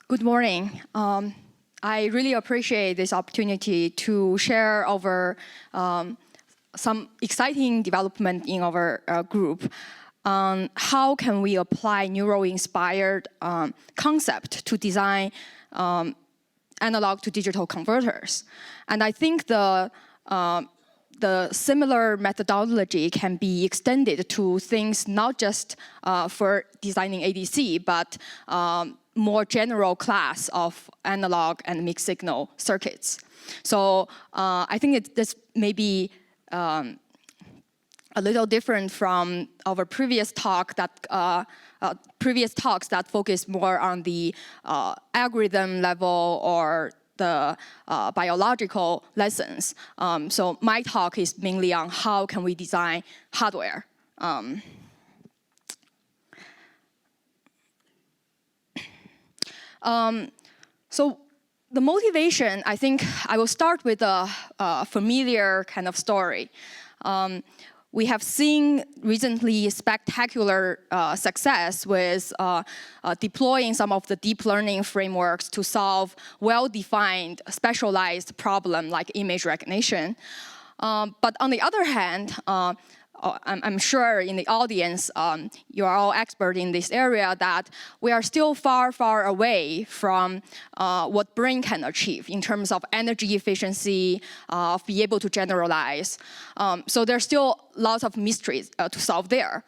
Good morning. I really appreciate this opportunity to share over some exciting development in our group. How can we apply neural-inspired concept to design analog to digital converters? And I think the similar methodology can be extended to things not just for designing ADC, but more general class of analog and mixed signal circuits. So I think this may be a little different from our previous talks that focus more on the algorithm level or the biological lessons. So my talk is mainly on how can we design hardware. So the motivation, I think I will start with a familiar kind of story. We have seen recently spectacular success with deploying some of the deep learning frameworks to solve well-defined, specialized problem like image recognition. But on the other hand, I'm sure in the audience, you are all expert in this area, that we are still far, far away from what brain can achieve in terms of energy efficiency, of being able to generalize. So there's still lots of mysteries to solve there.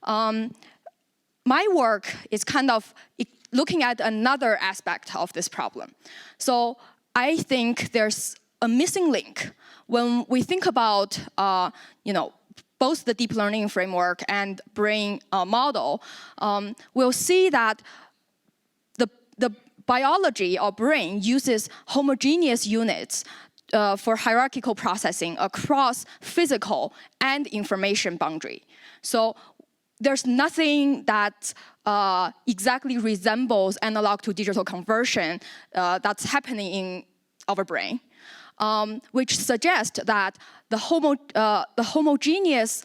My work is kind of looking at another aspect of this problem. So I think there's a missing link when we think about, both the deep learning framework and brain model. We'll see that the biology or brain uses homogeneous units for hierarchical processing across physical and information boundary. So there's nothing that exactly resembles analog to digital conversion that's happening in our brain. Which suggests that the homogeneous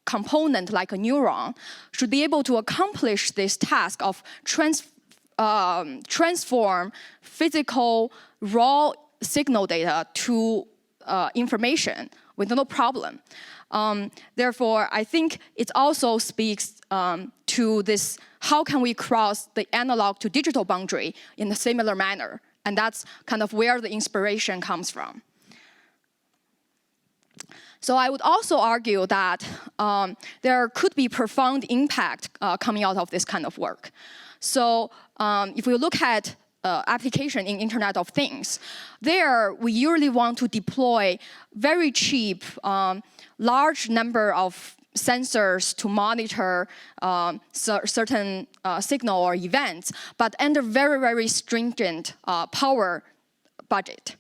component, like a neuron, should be able to accomplish this task of transform physical raw signal data to information with no problem. Therefore, I think it also speaks to this: how can we cross the analog to digital boundary in a similar manner? And that's kind of where the inspiration comes from. So I would also argue that there could be profound impact coming out of this kind of work. So if we look at application in Internet of Things, there we usually want to deploy very cheap, large number of sensors to monitor certain signal or events, but under very, very stringent power budget.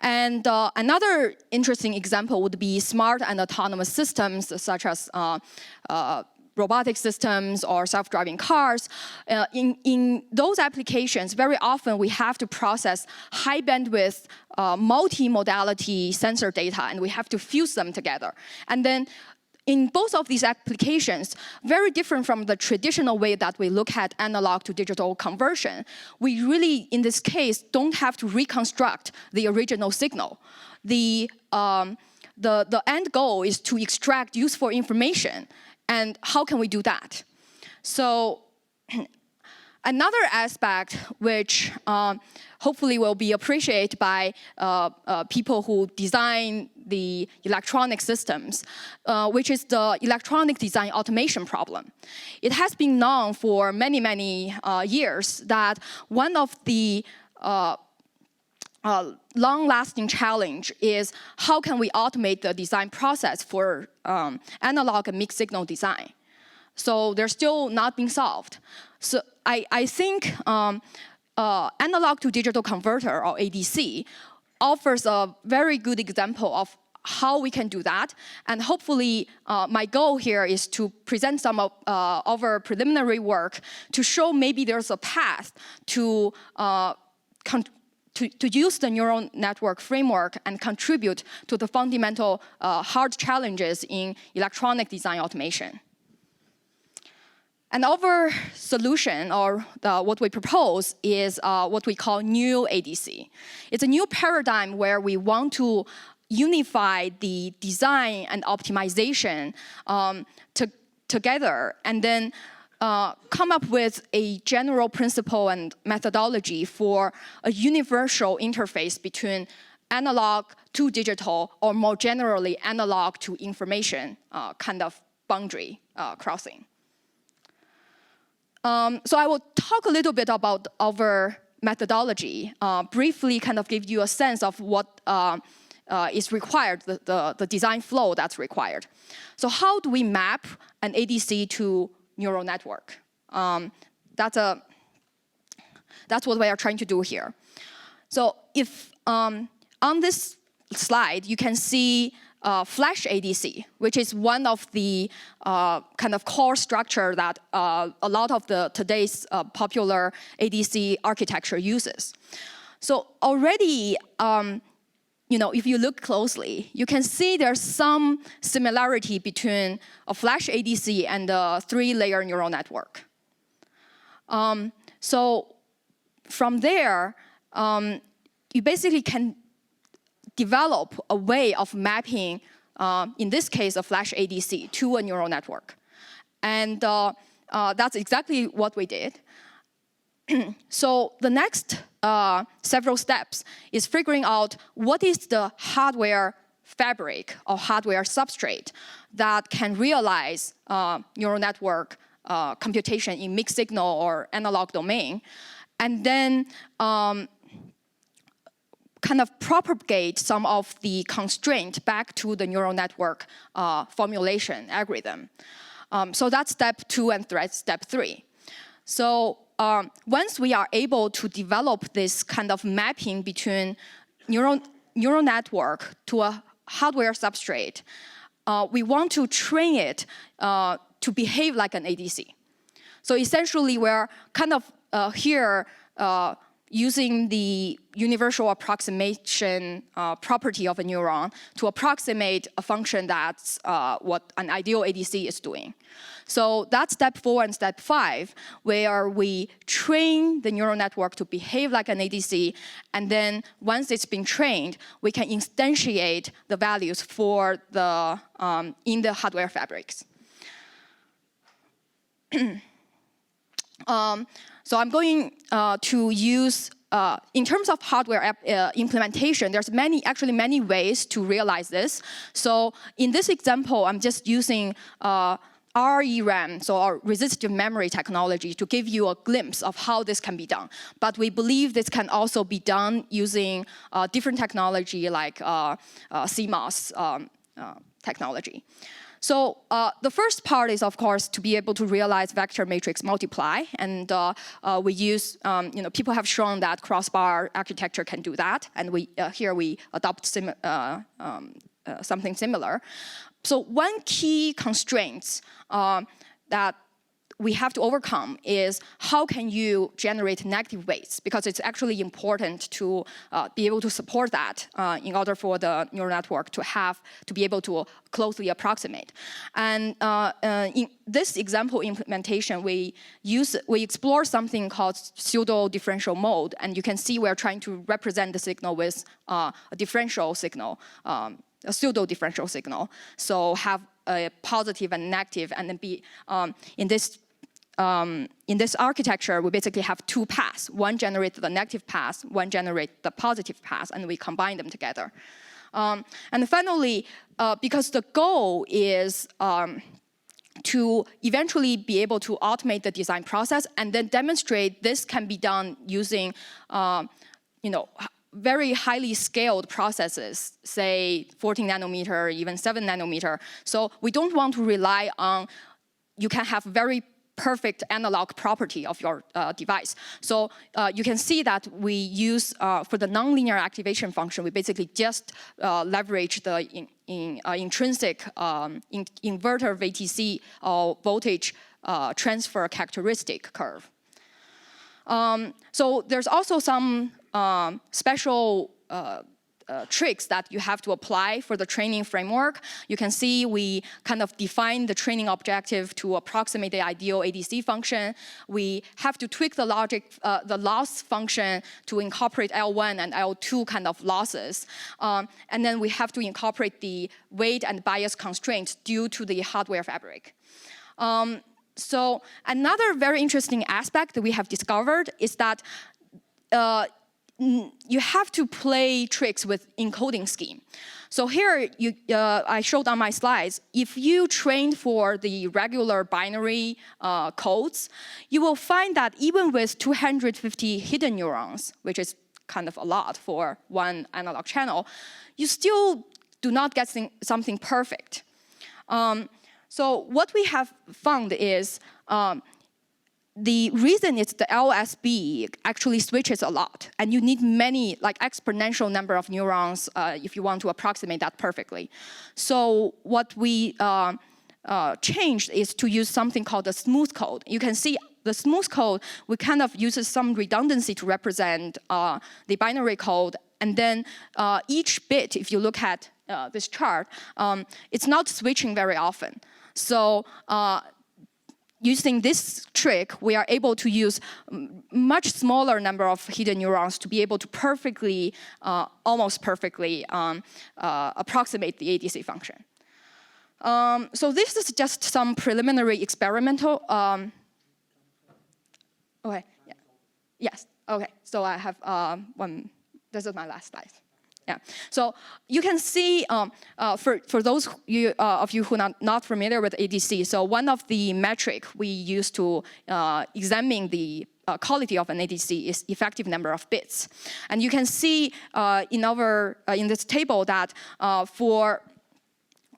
And another interesting example would be smart and autonomous systems, such as robotic systems or self-driving cars. In those applications, very often we have to process high bandwidth, multi-modality sensor data, and we have to fuse them together. And then in both of these applications, very different from the traditional way that we look at analog to digital conversion, we really, in this case, don't have to reconstruct the original signal. The end goal is to extract useful information. And how can we do that? So another aspect which hopefully will be appreciated by people who design the electronic systems, which is the electronic design automation problem. It has been known for many, many years that one of the long-lasting challenge is how can we automate the design process for analog and mixed signal design. So they're still not being solved. So I think analog to digital converter, or ADC, offers a very good example of how we can do that. And hopefully, my goal here is to present some of our preliminary work to show maybe there's a path to use the neural network framework and contribute to the fundamental hard challenges in electronic design automation. And our solution, or what we propose, is what we call new ADC. It's a new paradigm where we want to unify the design and optimization together, and then come up with a general principle and methodology for a universal interface between analog to digital, or more generally, analog to information kind of boundary crossing. So I will talk a little bit about our methodology, briefly kind of give you a sense of what is required, the design flow that's required. So how do we map an ADC to neural network? That's what we are trying to do here. So if on this slide, you can see Flash ADC, which is one of the kind of core structure that a lot of today's popular ADC architecture uses. So already, if you look closely, you can see there's some similarity between a Flash ADC and a 3-layer neural network. So from there, you basically can develop a way of mapping, in this case, a Flash ADC to a neural network. And that's exactly what we did. So the next several steps is figuring out what is the hardware fabric or hardware substrate that can realize neural network computation in mixed signal or analog domain, and then kind of propagate some of the constraint back to the neural network formulation algorithm. So that's step 2 and step 3. So once we are able to develop this kind of mapping between neural network to a hardware substrate, we want to train it to behave like an ADC. So essentially, we're kind of here using the universal approximation property of a neuron to approximate a function that's what an ideal ADC is doing. So that's step 4 and step 5, where we train the neural network to behave like an ADC, and then once it's been trained, we can instantiate the values for the in the hardware fabrics. So I'm going to use, in terms of hardware implementation, there's actually many ways to realize this. So in this example, I'm just using ReRAM, so our resistive memory technology, to give you a glimpse of how this can be done. But we believe this can also be done using different technology like CMOS technology. So the first part is, of course, to be able to realize vector matrix multiply, and we use, people have shown that crossbar architecture can do that, and here we adopt something similar. So one key constraint that we have to overcome is how can you generate negative weights, because it's actually important to be able to support that in order for the neural network to be able to closely approximate. And in this example implementation, we explore something called pseudo differential mode, and you can see we're trying to represent the signal with a differential signal, a pseudo differential signal. So have a positive and negative, and then be in this architecture, we basically have 2 paths. One generates the negative path, one generates the positive path, and we combine them together. And finally, because the goal is to eventually be able to automate the design process and then demonstrate this can be done using, very highly scaled processes, say 14 nanometer, even 7 nanometer. So we don't want to rely on, you can have very perfect analog property of your device. So you can see that we use, for the nonlinear activation function, we basically just leverage the intrinsic inverter VTC or voltage transfer characteristic curve. So there's also some special tricks that you have to apply for the training framework. You can see we kind of define the training objective to approximate the ideal ADC function. We have to tweak the logic, the loss function to incorporate L1 and L2 kind of losses. And then we have to incorporate the weight and bias constraints due to the hardware fabric. So another very interesting aspect that we have discovered is that you have to play tricks with encoding scheme. So here, I showed on my slides, if you train for the regular binary codes, you will find that even with 250 hidden neurons, which is kind of a lot for one analog channel, you still do not get something perfect. So what we have found is the reason is the LSB actually switches a lot, and you need many, like exponential number of neurons if you want to approximate that perfectly. So what we changed is to use something called the smooth code. You can see the smooth code, we kind of uses some redundancy to represent the binary code, and then each bit, if you look at this chart, it's not switching very often. So using this trick, we are able to use much smaller number of hidden neurons to be able to perfectly, almost perfectly approximate the ADC function. So this is just some preliminary experimental. Okay, yeah. Yes, okay. So I have one, this is my last slide. Yeah. So you can see, for those of you who are not familiar with ADC, so one of the metric we use to examine the quality of an ADC is effective number of bits. And you can see in this table that for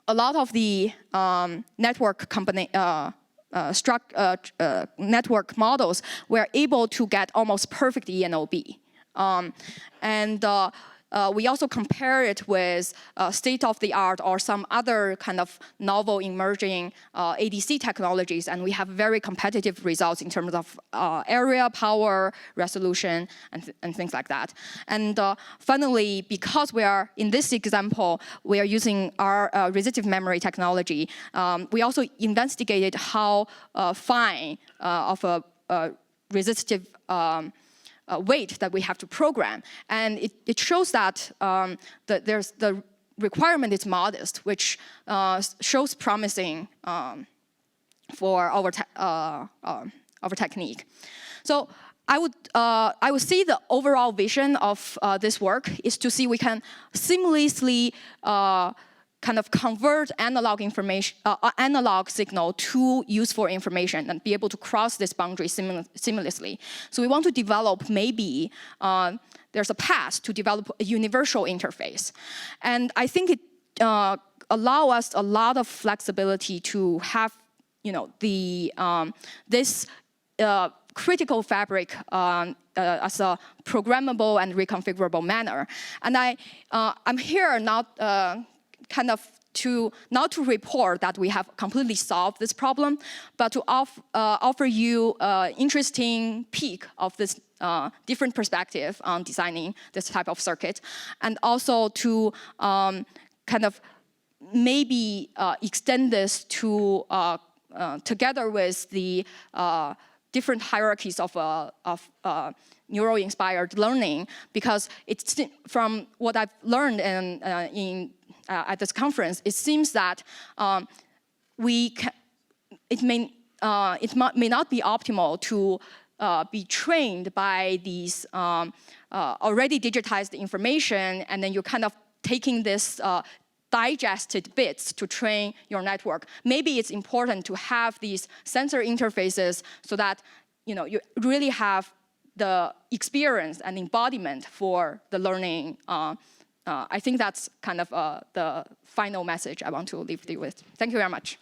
a lot of the network company network models, we're able to get almost perfect ENOB. We also compare it with state-of-the-art or some other kind of novel emerging ADC technologies, and we have very competitive results in terms of area, power, resolution, and things like that. And finally, because we are, in this example, we are using our resistive memory technology, we also investigated how fine of a resistive weight that we have to program. And it shows that the requirement is modest, which shows promising for our technique. So I would see the overall vision of this work is to see we can seamlessly kind of convert analog information, analog signal to useful information and be able to cross this boundary seamlessly. So we want to develop maybe there's a path to develop a universal interface, and I think it allow us a lot of flexibility to have this critical fabric as a programmable and reconfigurable manner. And I'm here not not to report that we have completely solved this problem, but to offer you an interesting peek of this different perspective on designing this type of circuit, and also to kind of maybe extend this to together with the different hierarchies of neural-inspired learning, because it's from what I've learned at this conference, it seems that it may not be optimal to be trained by these already digitized information, and then you're kind of taking this digested bits to train your network. Maybe it's important to have these sensor interfaces so that you really have the experience and embodiment for the learning. I think that's kind of the final message I want to leave you with. Thank you very much.